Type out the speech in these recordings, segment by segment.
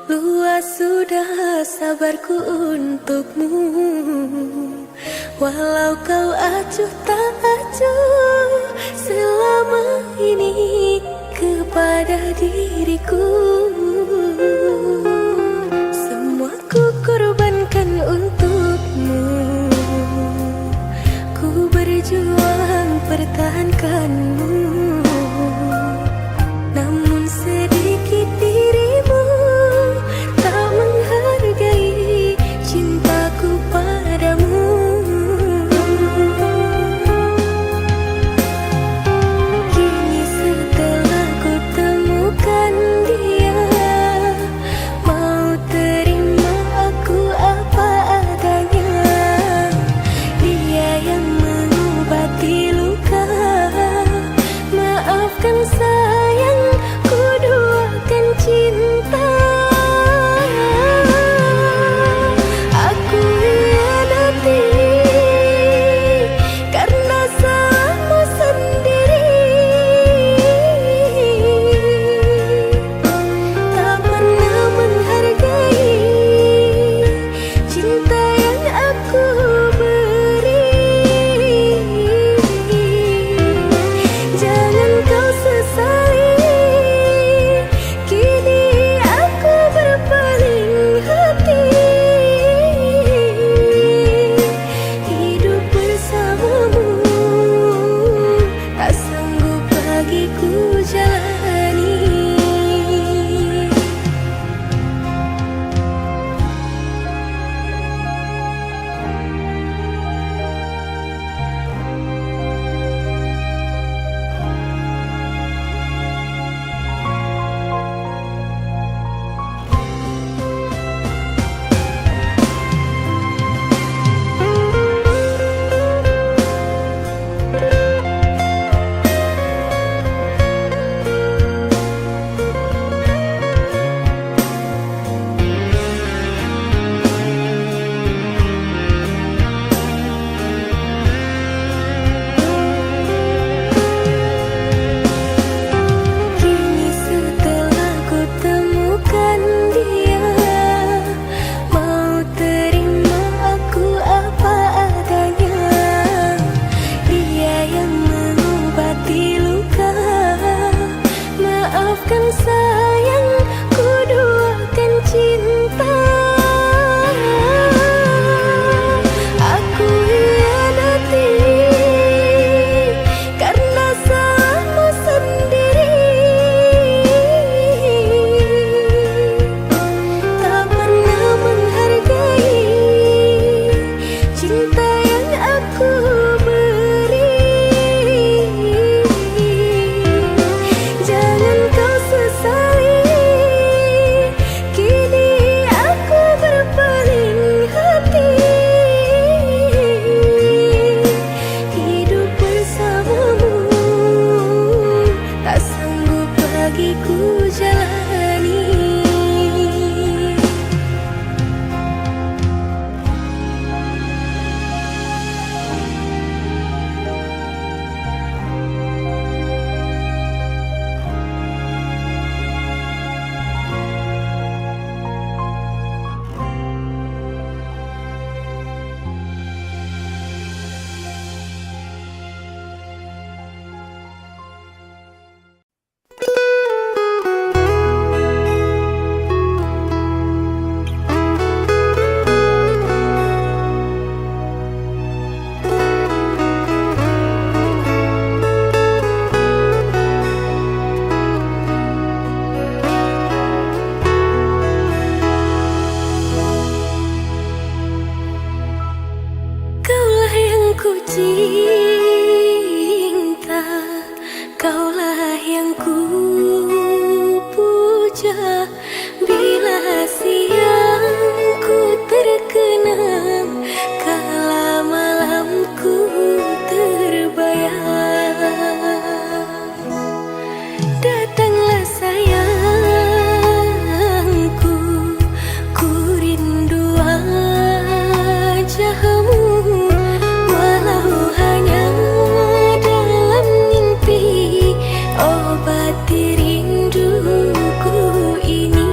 Luas sudah sabarku untukmu, walau kau acuh tak acuh selama ini kepada diriku. Semua ku korbankan untukmu, ku berjuang pertahankanmu. Namun sedikit dirimu tak menghargai cintaku padamu. Kini setelah ku temukan dia, mau terima aku apa adanya. Dia yang mengobati luka, maafkan sayang, ku duakan cinta. Aku hianati karena salahmu sendiri. Tak pernah menghargai cinta yang aku beri. Jangan kau sesali, kini aku berpaling hati. Hidup bersamamu tak sanggup bagiku jalani. Kini setelah ku temukan dia, mau terima aku apa adanya. Dia yang mengobati luka, maafkan sayang, ku duakan cinta. Aku hianati karena salahmu sendiri. Tak pernah menghargai cinta yang aku beri. Jangan kau sesali, kini aku berpaling hati. Hidup bersamamu tak sanggup bagiku jalani. Kaulah yang ku cinta, kaulah yang ku puja. Bila siang ku terkenang, kala malamku terbayang. Datanglah sayangku, ku rindu wajahmu. Walau hanya dalam mimpi, obati rinduku ini.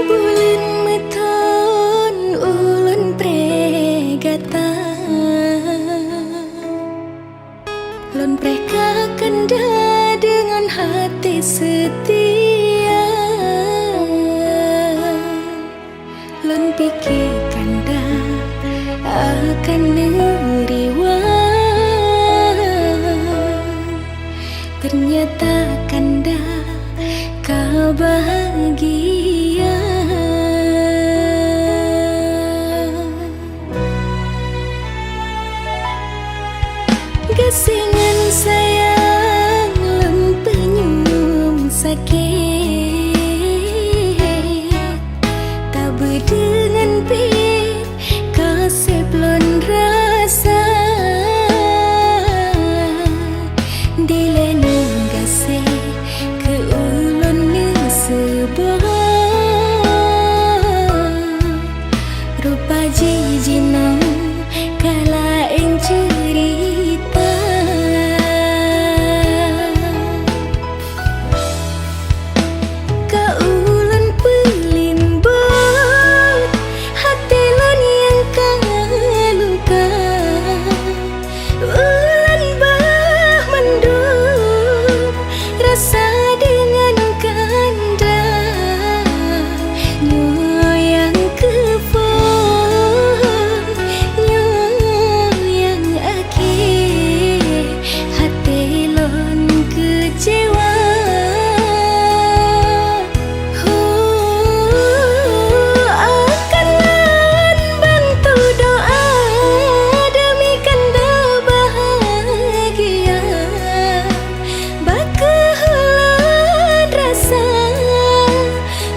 bulan meton ulun pregata lon preka kanda dengan hati setia lon pikir kanda akan neriwa ternyata kanda kau bahagia. Gesingan sayang lem penyum sakit tak berdengan pit kasih belum rasa dilenung kasih ke ulun ni sebuah rupa jijinang kala ing cerita kaulan pelimbut hati lon yang kaluka ulan bah mendung rasa dengan kanda yang kefon yang akhir hati lon kecewa. Akanlah bantu doa demi kanda bahagia bakalan rasa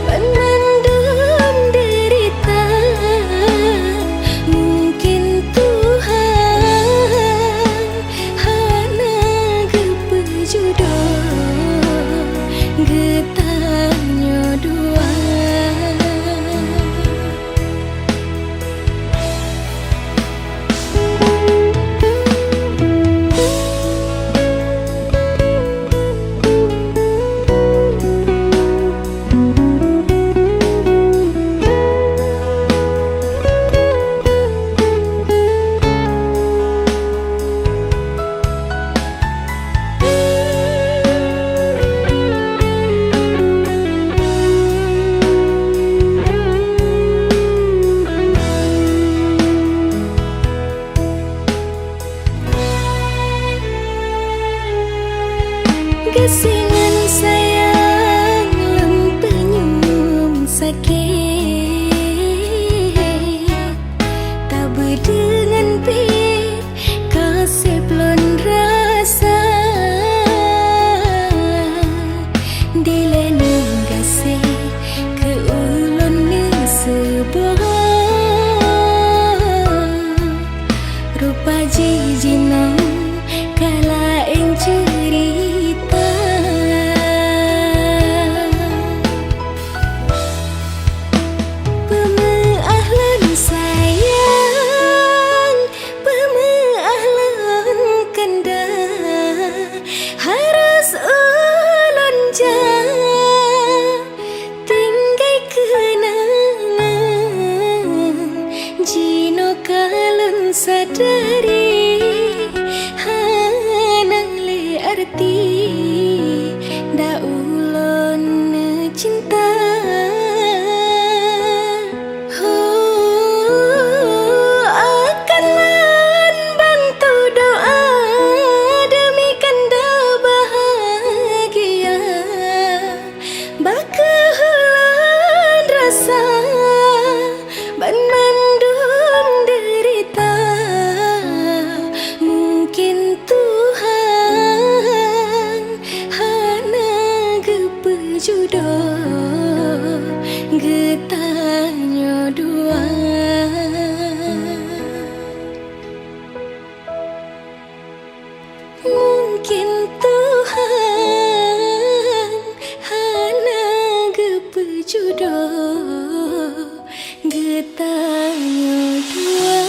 mendam derita mungkin Tuhan hana gepejodoh getanya dua. Gesingan sayang lem penyum sakit tak berdengan pit kasih belum rasa dilenung kasih ke ulun ni sebuah rupa jijinang kala ing cerita pemeahlan sayang pemeahlan kanda harus ulun tinggai kenangan jino kalun sadari hanang le arti da ulun cinta. Akanlah bantu doa demi kanda bahagia bakalan rasa ban mendung derita mungkin Tuhan hana gepejodoh getanya dua. Mungkin Tuhan hana gepejodoh getanya dua.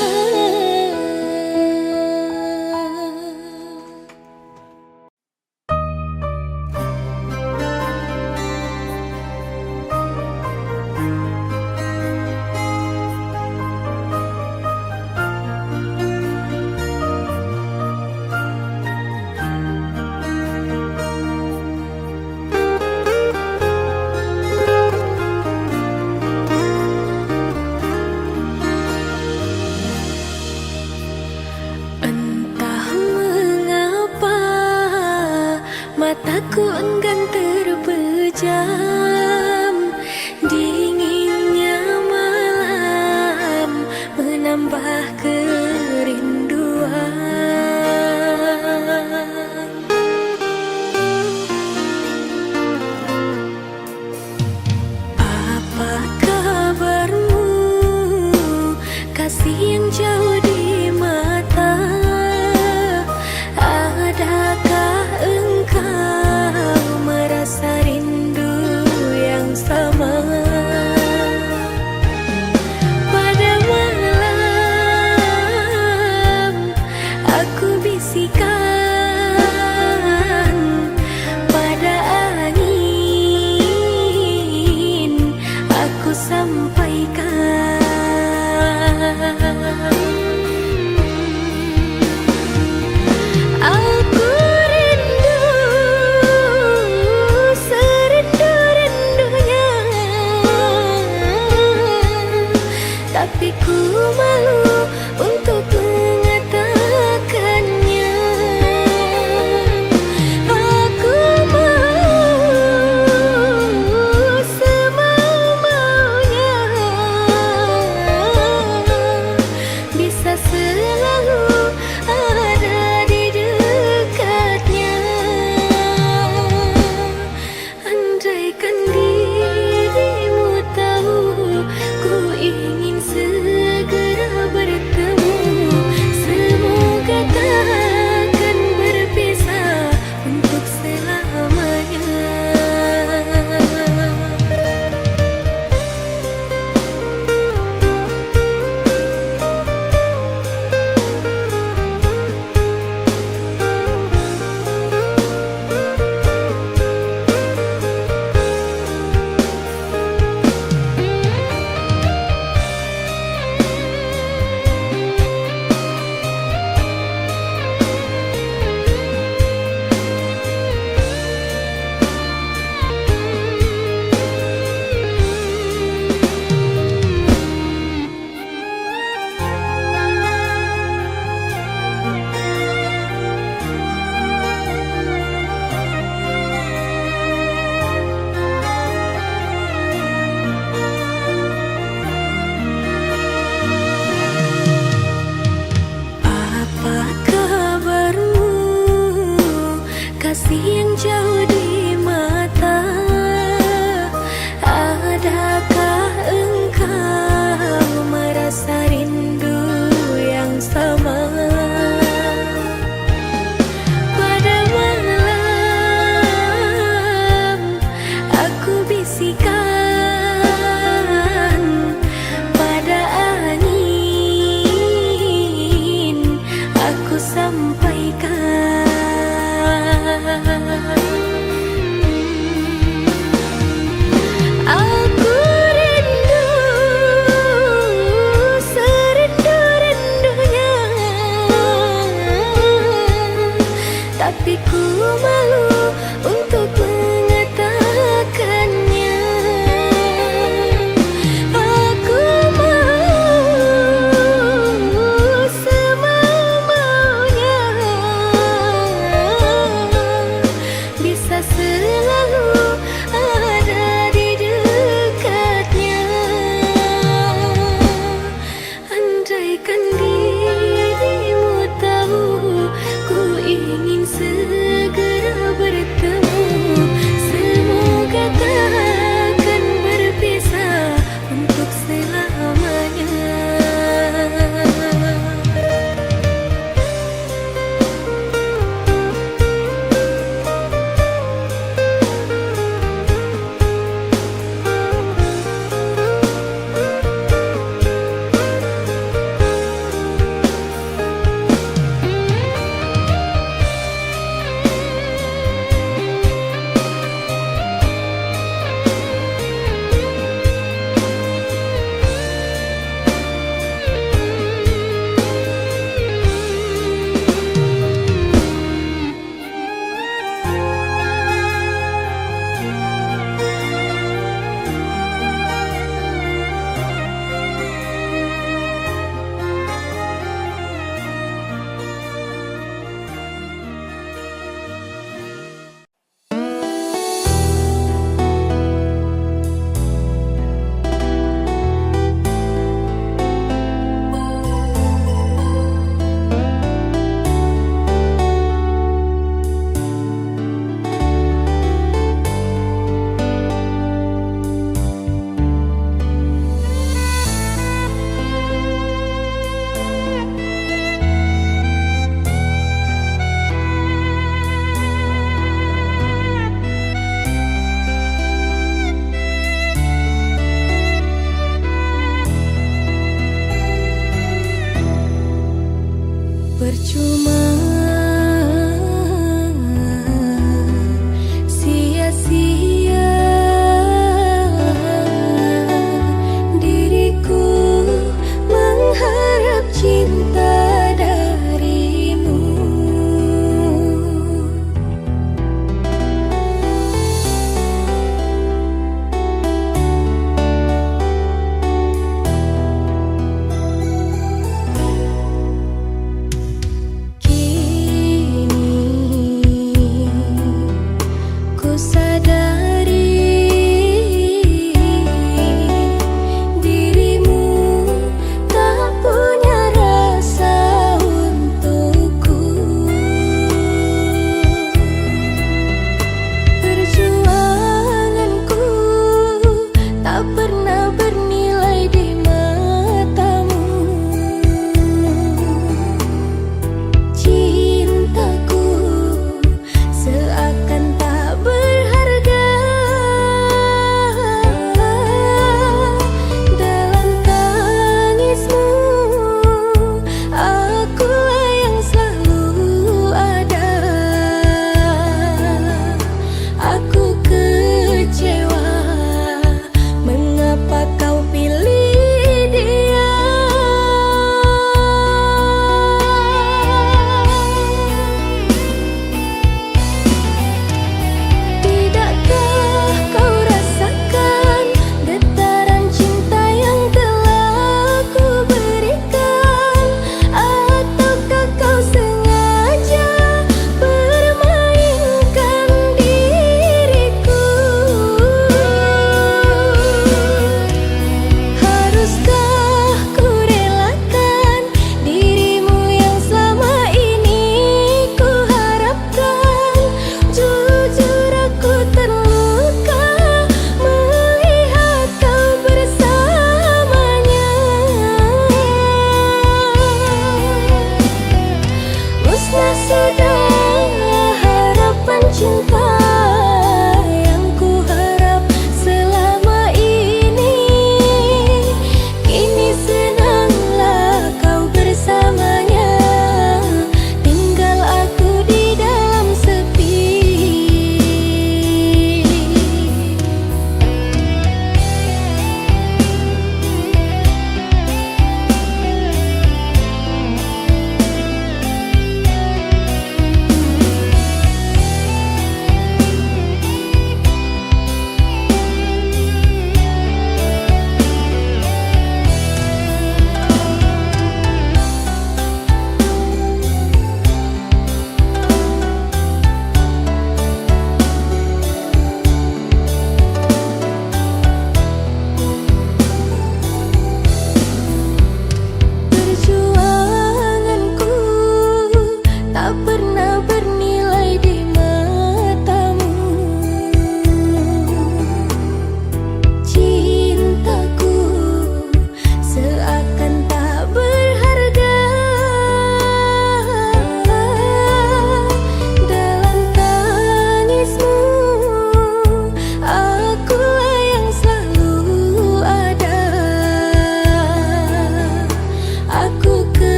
jauh di mata. Adakah engkau merasa rindu yang sama? Pada malam aku bisikan, pada angin aku sampaikan. Aku rindu serindu-rindunya, tapi ku malu untuk mengatakannya. Aku mau semau-maunya, bisa selalu ada di dekatnya. Andaikan dirimu tahu, ku ingin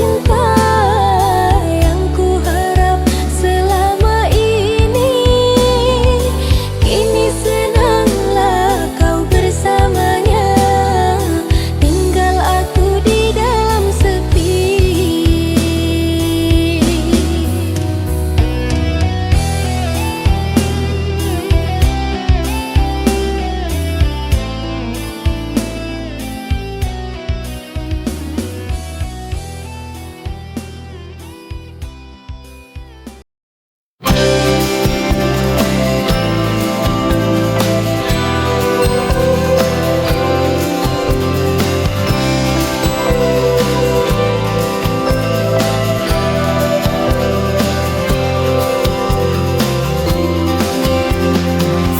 cinta yang ku harap selama ini. Kini senanglah kau bersamanya, tinggal aku di dalam sepi.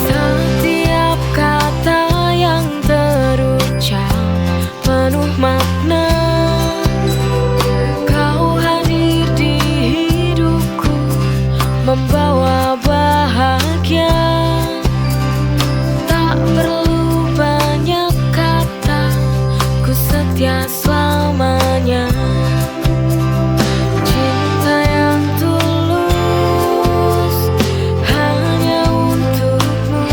Setiap kata yang terucap penuh makna. Kau hadir di hidupku, membawa bahagia. Tak perlu banyak kata, ku setia selamanya. Cinta yang tulus hanya untukmu.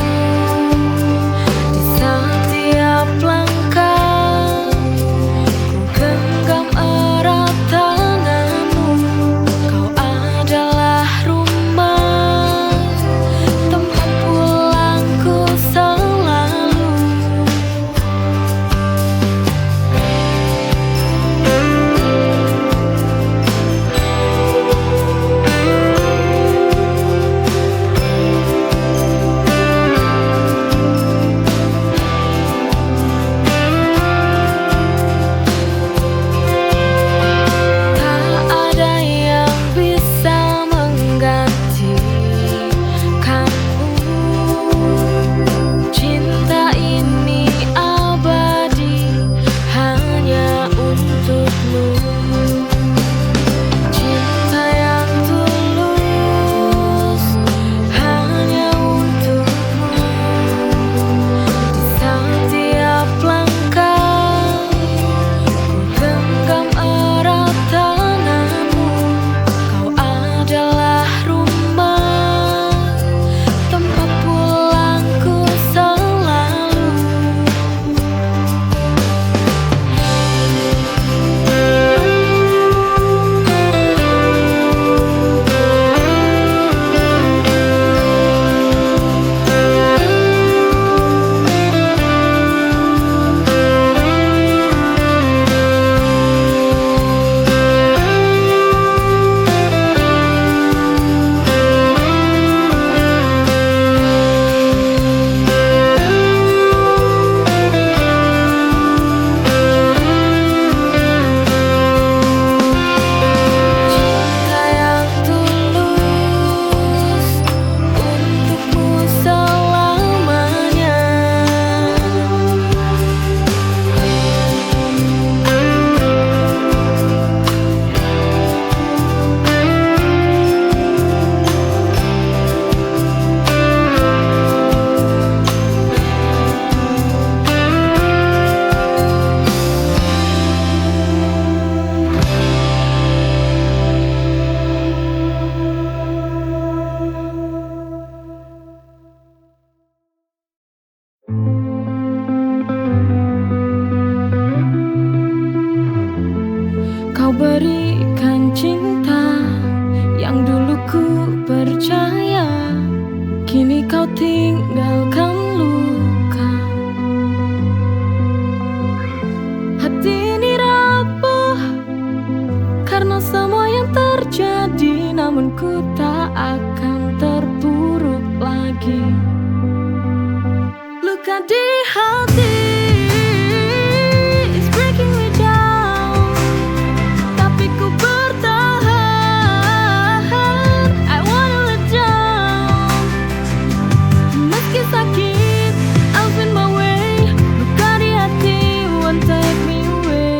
Di setiap langkah ku genggam erat tanganmu. Kau adalah rumah, tempat pulangku selalu. Tak ada yang bisa mengganti kamu. Cinta ini abadi hanya untukmu. Cinta yang tulus hanya untukmu. Di setiap langkah ku genggam erat tanganmu. Kau adalah rumah, tempat pulangku selalu. Cinta yang tulus untukmu selamanya. Kau berikan cinta yang dulu ku percaya, kini kau tinggalkan luka. Hati ini rapuh karena semua yang terjadi, namun ku tak akan terpuruk lagi. Luka di hati is breaking me down, tapi ku bertahan. I wanna let down. Meski sakit, I'll find my way. Luka di hati won't take me away.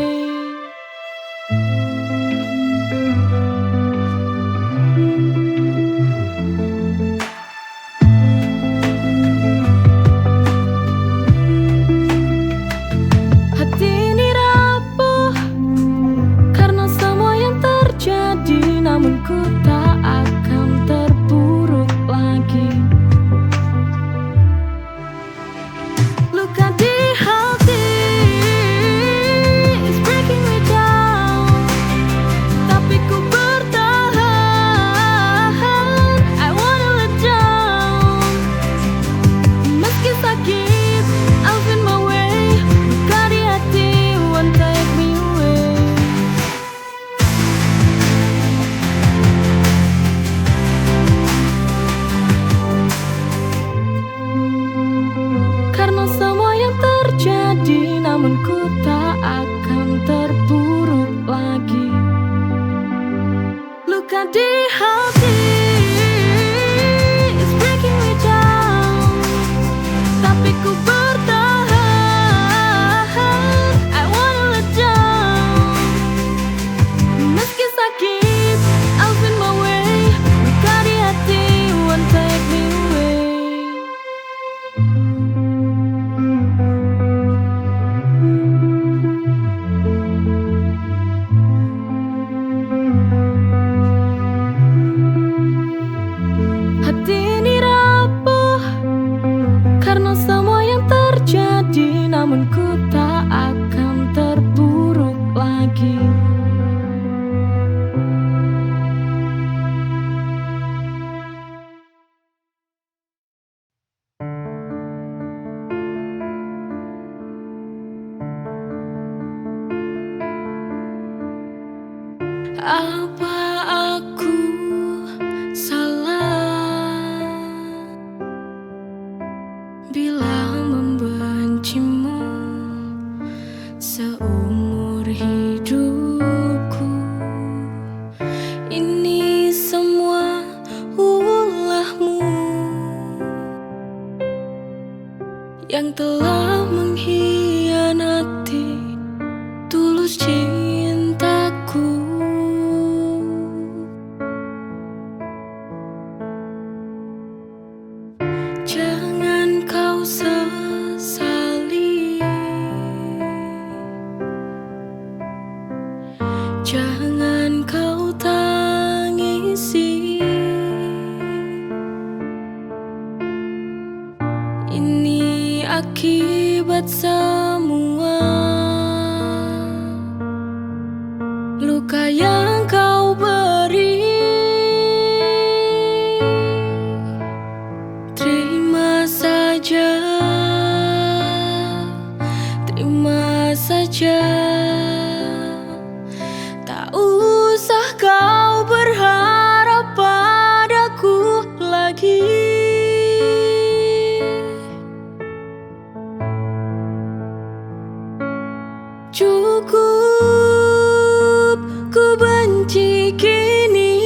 di hati is breaking me down, tapi ku bertahan. I wanna let down, meski sakit, I'll find my way. Luka di hati won't take me away. Hati ini rapuh karena semua yang terjadi, namun ku tak akan terpuruk lagi. Apa aku salah bila membencimu seumur hidupku? Ini semua ulahmu yang telah mengkhianati tulus cintaku. Jangan kau sesali, jangan kau tangisi. Ini akibat semua luka yang kau beri. Terima saja, tak usah kau berharap padaku lagi. Cukup ku benci kini,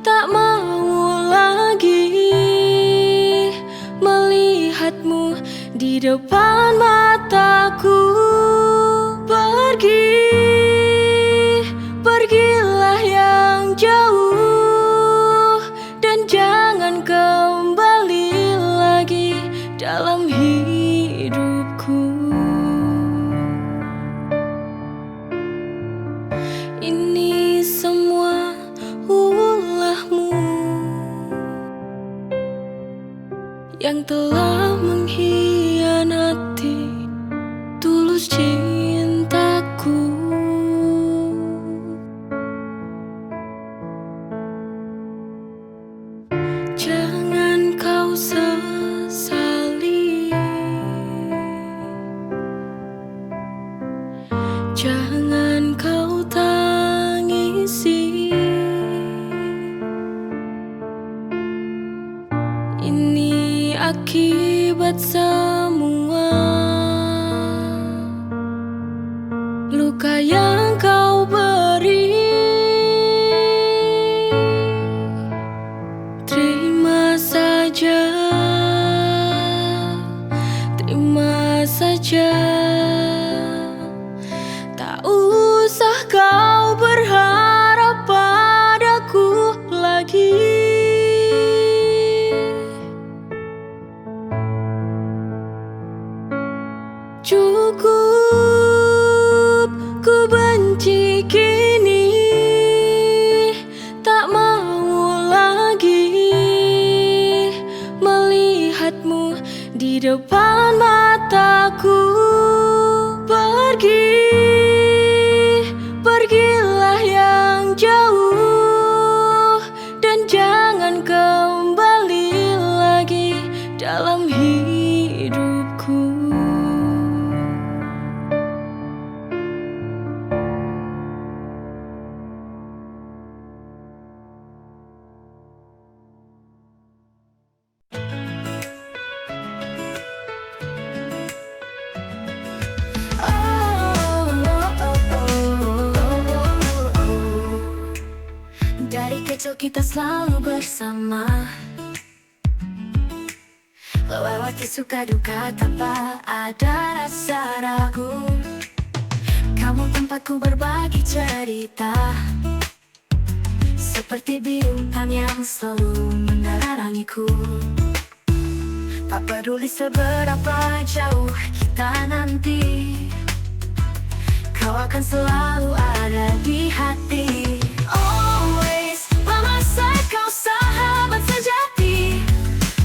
tak mau lagi melihatmu di depan mataku. Pergilah yang jauh, dan jangan kembali lagi dalam hidupku. Ini semua ulahmu yang telah mengkhianati tulus cintaku. Jangan kau sesali, jangan kau tangisi. Ini akibat semua luka yang kau beri. Terima saja, tak usah kau berharap padaku lagi. Cukup ku benci kini, kecil kita selalu bersama, lewati suka duka tanpa ada rasa ragu. Kamu tempatku berbagi cerita, seperti bintang yang selalu menerangiku. Tak peduli seberapa jauh kita nanti, kau akan selalu ada di hati. Always by my side, kau sahabat sejati,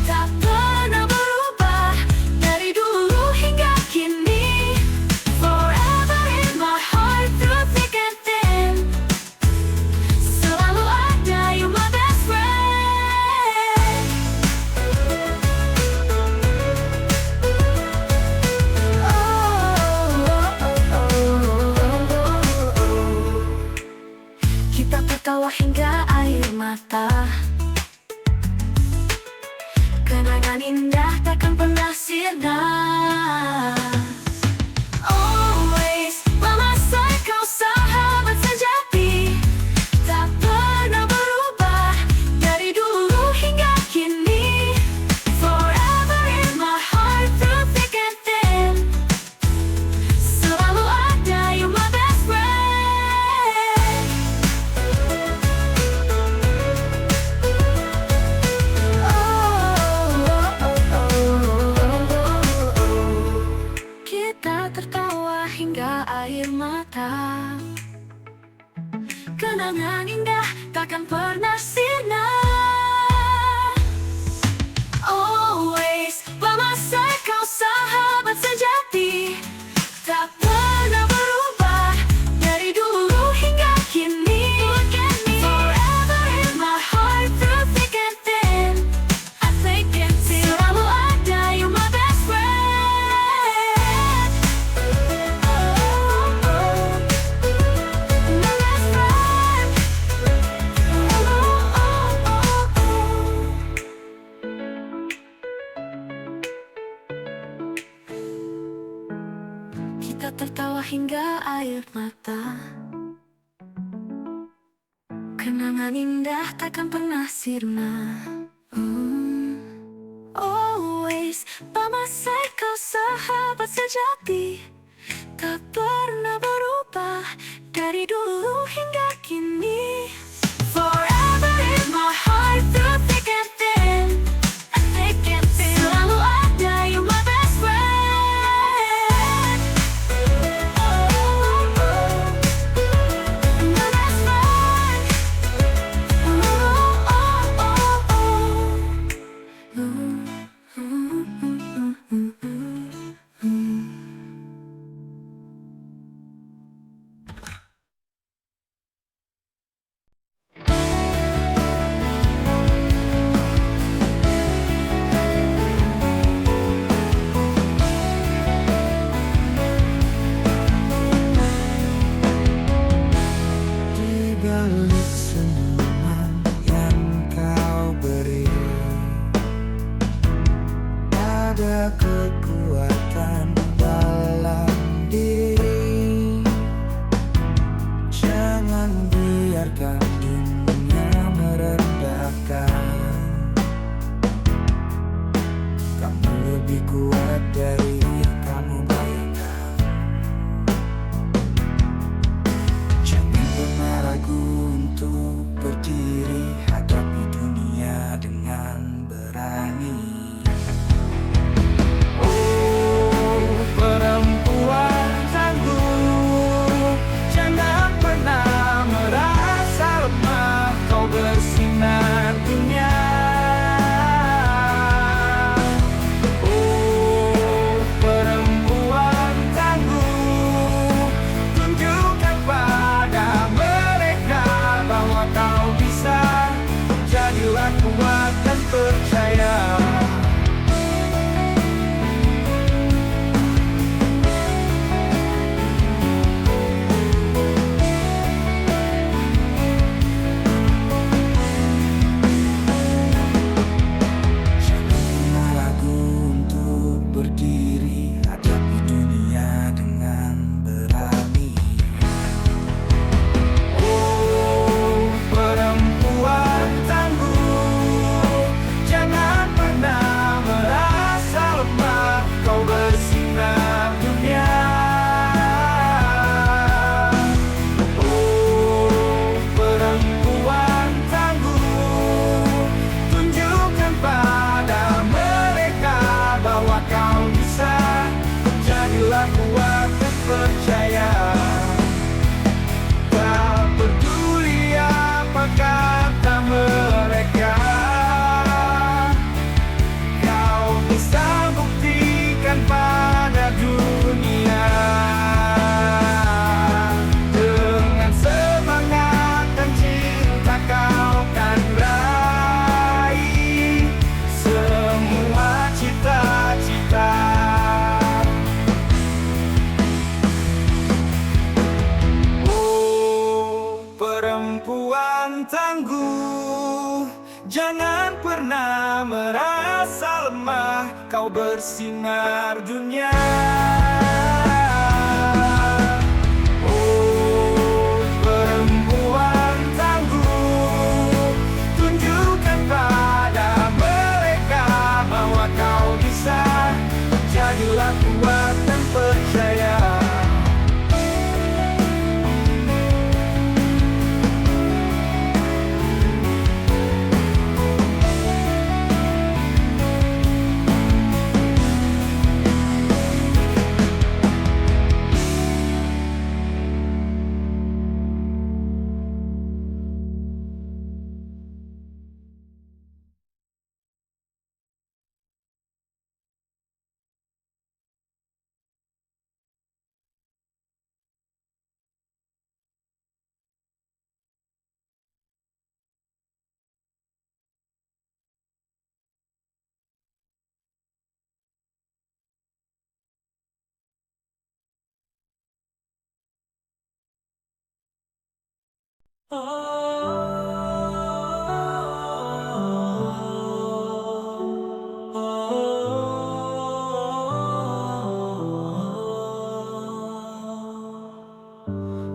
tak pernah berubah dari dulu hingga kini. Forever in my heart, through thick and thin, selalu ada, you my best friend. Kita tertawa hingga air mata, kenangan indah takkan pernah sirna. Always by my side, kau sahabat sejati, tak pernah berubah dari dulu hingga kini. Forever in my heart, through thick and thin, selalu ada, you my best friend. Kita tertawa hingga air mata, kenangan indah takkan pernah sirna. Always by my side, kau sahabat sejati, tak pernah berubah dari dulu hingga kini. Forever in my heart, through thick and thin, I think and see, selalu ada, you my best friend. My best friend. Kita tertawa hingga air mata, kenangan indah takkan pernah sirna. Always by my side, kau sahabat sejati, tak pernah berubah dari dulu hingga kini. perempuan tangguh, jangan pernah merasa lemah, kau bersinar dunia. Oh, perempuan tangguh, tunjukkan pada mereka bahwa kau bisa. Jadilah kuat dan percaya.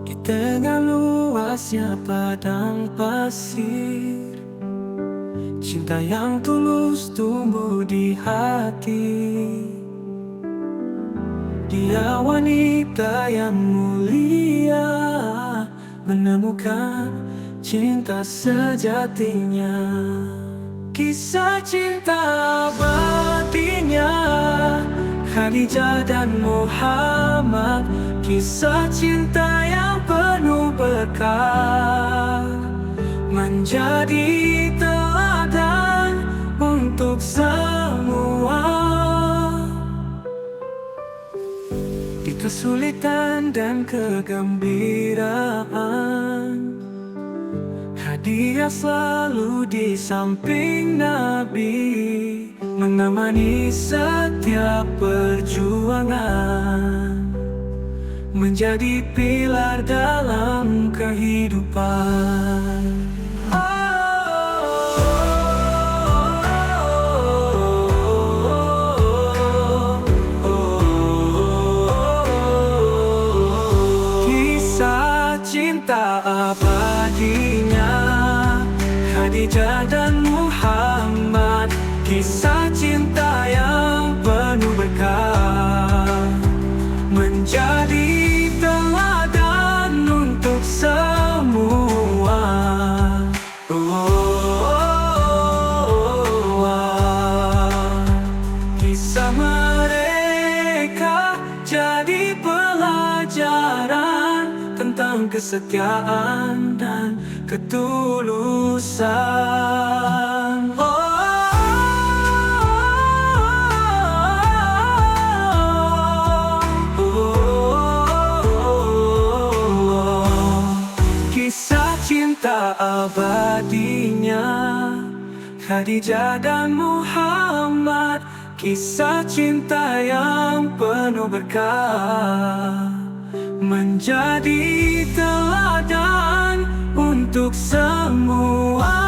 Di tengah luasnya padang pasir, cinta yang tulus tumbuh di hati. Dia wanita yang mulia, menemukan cinta sejatinya. Kisah cinta abadinya Khadijah dan Muhammad, kisah cinta yang penuh berkah, menjadi teladan untuk semua. Di kesulitan dan kegembiraan, Khadijah selalu di samping Nabi, menemani setiap perjuangan, menjadi pilar dalam kehidupan. Kisah cinta abadinya Khadijah dan Muhammad, kisah cinta yang penuh berkah, menjadi teladan untuk semua. Kisah mereka jadi pelajaran tentang kesetiaan dan ketulusan. Kisah cinta abadinya Khadijah dan Muhammad, kisah cinta yang penuh berkah, menjadi teladan untuk semua.